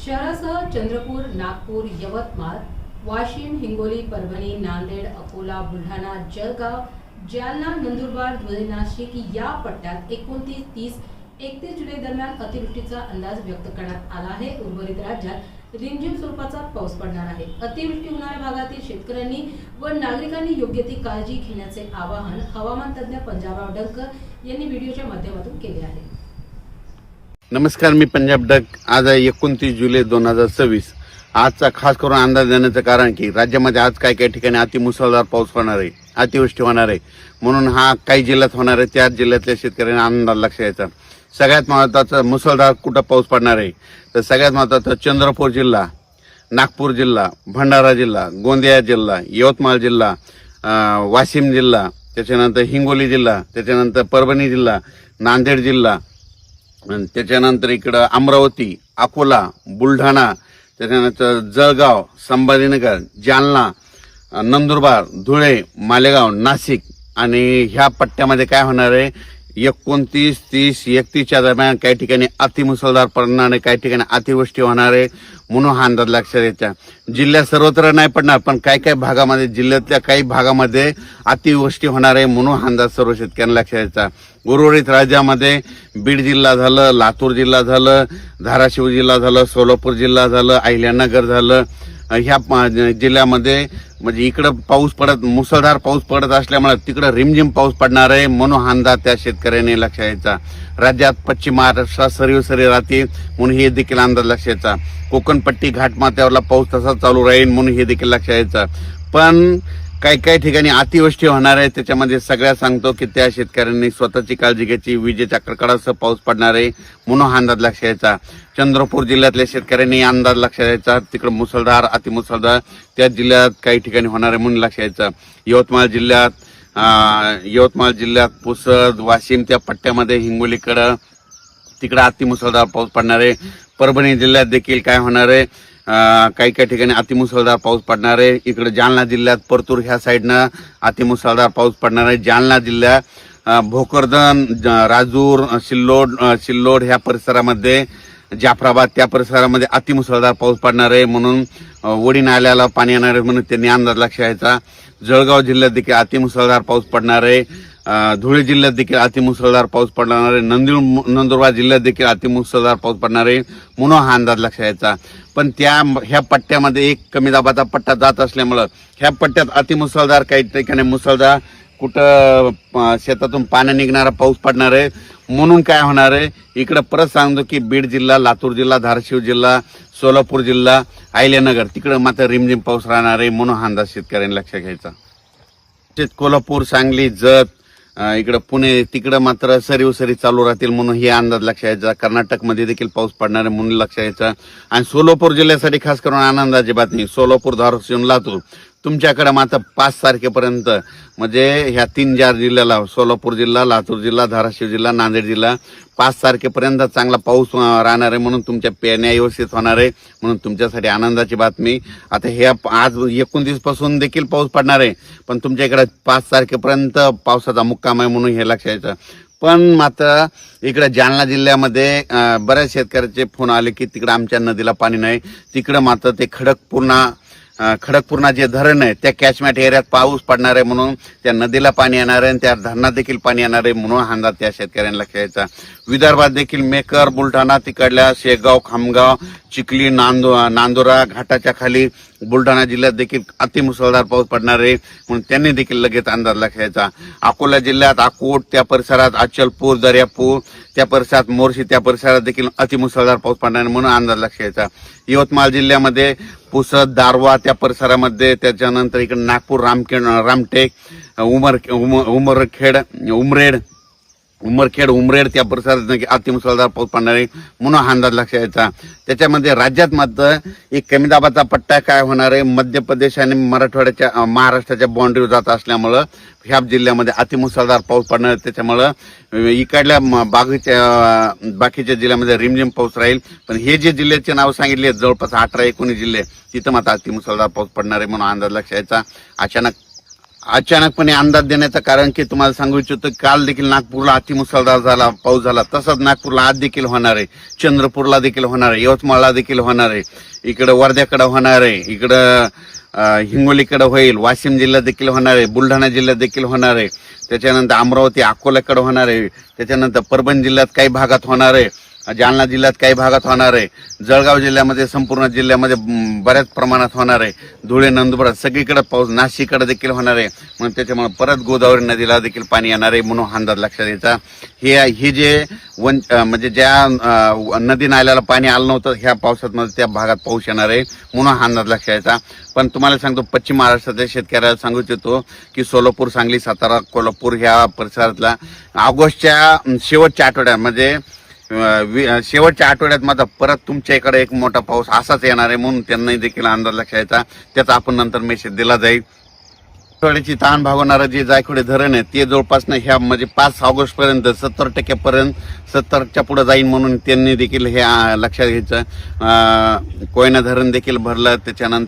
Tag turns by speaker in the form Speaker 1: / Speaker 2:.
Speaker 1: शहरासह चंद्रपूर, नागपूर, यवतमाळ, वाशिम, हिंगोली, परभणी, नांदेड, अकोला, बुलढाणा, जळगाव, जालना, नंदुरबार, धुळे, नाशिक या पट्ट्यात 29, 30, 31 जुलै दरम्यान अतिवृष्टीचा अंदाज व्यक्त करण्यात आला आहे। उर्वरित राज्यात रिमझिम स्वरूपाचा पाऊस पडणार आहे। अतिवृष्टी होणाऱ्या भागातील शेतकऱ्यांनी व नागरिकांनी योग्य ती काळजी घेण्याचे आवाहन हवामान तज्ञ पंजाबराव डंक यांनी व्हिडिओच्या माध्यमातून केले आहे।
Speaker 2: नमस्कार, मी पंजाब डक। आज आहे 29 जुलै 2026। आजचा खास करून अंदाज देण्याचं कारण की राज्यामध्ये आज काही ठिकाणी अतिमुसळधार पाऊस होणार आहे, अतिवृष्टी होणार आहे, म्हणून हा काही जिल्ह्यात होणार आहे, त्याच जिल्ह्यातल्या शेतकऱ्यांना अंदाज लक्षात यायचा। सगळ्यात महत्त्वाचा मुसळधार कुठं पाऊस पडणार आहे तर सगळ्यात महत्त्वाचं चंद्रपूर जिल्हा, नागपूर जिल्हा, भंडारा जिल्हा, गोंदिया जिल्हा, यवतमाळ जिल्हा, वाशिम जिल्हा, त्याच्यानंतर हिंगोली जिल्हा, त्याच्यानंतर परभणी जिल्हा, नांदेड जिल्हा, त्याच्यानंतर इकडं अमरावती, अकोला, बुलढाणा, त्याच्यानंतर जळगाव, संभाजीनगर, जालना, नंदुरबार, धुळे, मालेगाव, नाशिक आणि ह्या पट्ट्यामध्ये काय होणार आहे 29, 30, 31च्या दरम्यान काही ठिकाणी अतिमुसळधार पडणार आहे, काही ठिकाणी अतिवृष्टी होणार आहे, म्हणून हा अंदाज लक्षात यायचा। जिल्ह्यात सर्वत्र नाही पडणार, पण काही भागामध्ये, जिल्ह्यातल्या काही भागामध्ये अतिवृष्टी होणार आहे, म्हणून हा अंदाज सर्व शेतकऱ्यांना लक्षात यायचा। उर्वरित राज्यामध्ये बीड जिल्हा झालं, लातूर जिल्हा झालं, धाराशिव जिल्हा झालं, सोलापूर जिल्हा झालं, अहिल्यानगर झालं, ह्या जिल्ह्यामध्ये म्हणजे इकडं पाऊस पडत, मुसळधार पाऊस पडत असल्यामुळे तिकडं रिमझिम पाऊस पडणार आहे, म्हणून हा अंदाज त्या शेतकऱ्यांनी लक्षात यायचा। राज्यात पश्चिम महाराष्ट्रात सरी राहतील, म्हणून हे देखील अंदाज लक्षात यायचा। कोकणपट्टी घाटमाथ्यावरला पाऊस तसा चालू राहील, म्हणून हे देखील लक्षात यायचा। पण काही ठिकाणी अतिवृष्टी होणार आहे, त्याच्यामध्ये सगळ्या सांगतो की त्या शेतकऱ्यांनी स्वतःची काळजी घ्यायची। विजेच्या कडकडासह पाऊस पडणार आहे, म्हणून हा अंदाज लक्षात यायचा। चंद्रपूर जिल्ह्यातल्या शेतकऱ्यांनी अंदाज लक्षात यायचा, तिकडे मुसळधार, अतिमुसळधार त्या जिल्ह्यात काही ठिकाणी होणार आहे, म्हणून लक्षात यायचं। यवतमाळ जिल्ह्यात पुसद, वाशिम त्या पट्ट्यामध्ये हिंगोलीकडं तिकडे अतिमुसळधार पाऊस पडणार आहे। परभणी जिल्ह्यात देखील काय होणार आहे, काही ठिकाणी अतिमुसळधार पाऊस पडणार आहे। इकडे जालना जिल्ह्यात परतूर ह्या साईडनं अतिमुसळधार पाऊस पडणार आहे। जालना जिल्ह्यात भोकरदन, राजूर, सिल्लोड ह्या परिसरामध्ये, जाफराबाद त्या परिसरामध्ये अतिमुसळधार पाऊस पडणार आहे, म्हणून वडी नाल्याला पाणी येणार आहे, म्हणून त्यांनी अंदाज लक्षात यायचा। जळगाव जिल्ह्यात देखील अतिमुसळधार पाऊस पडणार आहे। धुळे जिल्ह्यात देखील अतिमुसळधार पाऊस पडणार आहे। नंदुरबार जिल्ह्यात देखील अतिमुसळधार पाऊस पडणार आहे, म्हणून हा अंदाज लक्षात यायचा। पण ह्या पट्ट्यामध्ये एक कमी दाबाचा पट्टा जात असल्यामुळं ह्या पट्ट्यात अतिमुसळधार, काही ठिकाणी मुसळधार, कुठं शेतातून पाणी निघणारा पाऊस पडणार आहे, म्हणून काय होणार आहे इकडे परत सांगतो की बीड जिल्हा, लातूर जिल्हा, धाराशिव जिल्हा, सोलापूर जिल्हा, अहिल्यानगर तिकडं मात्र रिमझिम पाऊस राहणार आहे, म्हणून हा अंदाज शेतकऱ्यांनी लक्षात घ्यायचा। कोल्हापूर, सांगली, जत, इकडं पुणे तिकडं मात्र सरी चालू राहतील, म्हणून हे अंदाज लक्षात यायचा। कर्नाटकमध्ये देखील पाऊस पडणार आहे, म्हणून लक्षात यायचा। आणि सोलापूर जिल्ह्यासाठी खास करून आनंदाची बातमी, सोलापूर, धाराशिव, लातूर तुमच्याकडे मात्र 5 तारखेपर्यंत म्हणजे ह्या 3-4 जिल्ह्याला, सोलापूर जिल्हा, लातूर जिल्हा, धाराशिव जिल्हा, नांदेड जिल्हा 5 तारखेपर्यंत चांगला पाऊस राहणार आहे, म्हणून तुमच्या पेरण्या व्यवस्थित होणार आहे, म्हणून तुमच्यासाठी आनंदाची बातमी। आता हे आज 29 पासून देखील पाऊस पडणार आहे, पण तुमच्या इकडे 5 तारखेपर्यंत पावसाचा मुक्काम आहे, म्हणून हे लक्षात यायचं। पण मात्र इकडे जालना जिल्ह्यामध्ये बऱ्याच शेतकऱ्याचे फोन आले की तिकडे आमच्या नदीला पाणी नाही, तिकडे मात्र ते खडकपूर्णा जे धरण आहे त्या कॅचमेंट एरियात पाऊस पडणार आहे, म्हणून त्या नदीला पाणी येणार आहे आणि त्या धरणात देखील पाणी येणार आहे, म्हणून हा अंदाज त्या शेतकऱ्यांना लक्षात यायचा। विदर्भात देखील मेकर, बुलढाणा तिकडल्या शेगाव, खामगाव, चिखली, नांदुरा घाटाच्या खाली बुलढाणा जिल्ह्यात देखील अतिमुसळधार पाऊस पडणार आहे, म्हणून त्यांनी देखील लगेच अंदाज लक्षात यायचा। अकोला जिल्ह्यात अकोट त्या परिसरात, अचलपूर, दर्यापूर त्या परिसरात, मोर्शी त्या परिसरात देखील अतिमुसळधार पाऊस पडणार आहे, म्हणून अंदाज लक्षात यायचा। यवतमाळ जिल्ह्यामध्ये पुसद, दारवा त्या परिसरामध्ये, त्याच्यानंतर इकडे नागपूर, रामटेक, उमरेड त्या परिसरात अतिमुसळधार पाऊस पडणार आहे, म्हणून हा अंदाज लक्षात यायचा। त्याच्यामध्ये राज्यात मात्र एक कमी दाबाचा पट्टा काय होणार आहे, मध्य प्रदेश आणि महाराष्ट्राच्या बाउंड्रीवर जात असल्यामुळं ह्या जिल्ह्यामध्ये अतिमुसळधार पाऊस पडणार आहे, त्याच्यामुळं इकडल्या बाकीच्या जिल्ह्यामध्ये रिमझिम पाऊस राहील। पण हे जे जिल्ह्याचे नाव सांगितले जवळपास 18-19 जिल्हे, तिथं मात्र अतिमुसळधार पाऊस पडणार आहे, म्हणून अंदाज लक्षात यायचा। अचानकपणे अंदाज देण्याचं कारण की तुम्हाला सांगू इच्छितो, काल देखील नागपूरला अतिमुसळधार पाऊस झाला. तसंच नागपूरला आज देखील होणार आहे, चंद्रपूरला देखील होणार आहे, यवतमाळला देखील होणार आहे, इकडं वर्ध्याकडे होणार आहे, इकडं हिंगोलीकडे होईल, वाशिम जिल्ह्यात देखील होणार आहे, बुलढाणा जिल्ह्यात देखील होणार आहे, त्याच्यानंतर अमरावती अकोल्याकडे होणार आहे, त्याच्यानंतर परभणी जिल्ह्यात काही भागात होणार आहे, जालना जिल्ह्यात काही भागात होणार आहे, जळगाव जिल्ह्यामध्ये संपूर्ण जिल्ह्यामध्ये बऱ्याच प्रमाणात होणार आहे, धुळे नंदुरबार सगळीकडे पाऊस, नाशिककडे देखील होणार आहे. म्हणून त्याच्यामुळे परत गोदावरी नदीला देखील पाणी येणार आहे म्हणून अंदाज लक्षात द्यायचा. हे जे म्हणजे ज्या नदी नाल्याला पाणी आलं नव्हतं ह्या पावसात त्या भागात पाऊस येणार आहे म्हणून हा अंदाज लक्षात द्यायचा. पण तुम्हाला सांगतो, पश्चिम महाराष्ट्रातल्या शेतकऱ्याला सांगू इच्छितो की सोलापूर, सांगली, सातारा, कोल्हापूर ह्या परिसरातला ऑगस्टच्या शेवटच्या आठवड्यात म्हणजे शेवटच्या आठवड्यात मात्र परत तुमच्या इकडे एक मोठा पाऊस असाच येणार आहे म्हणून त्यांनाही देखील अंदाज लक्षात यायचा. त्याचा आपण नंतर मेसेज दिला जाईल. आठवड्याची ताण भागवणारं जे जायकवाडी धरण आहे ते जवळपास ह्या म्हणजे 5 ऑगस्ट पर्यंत 70% 70च्या पुढे जाईल म्हणून त्यांनी देखील हे लक्षात घ्यायचं. कोयना धरण देखील भरलं, त्याच्यानंतर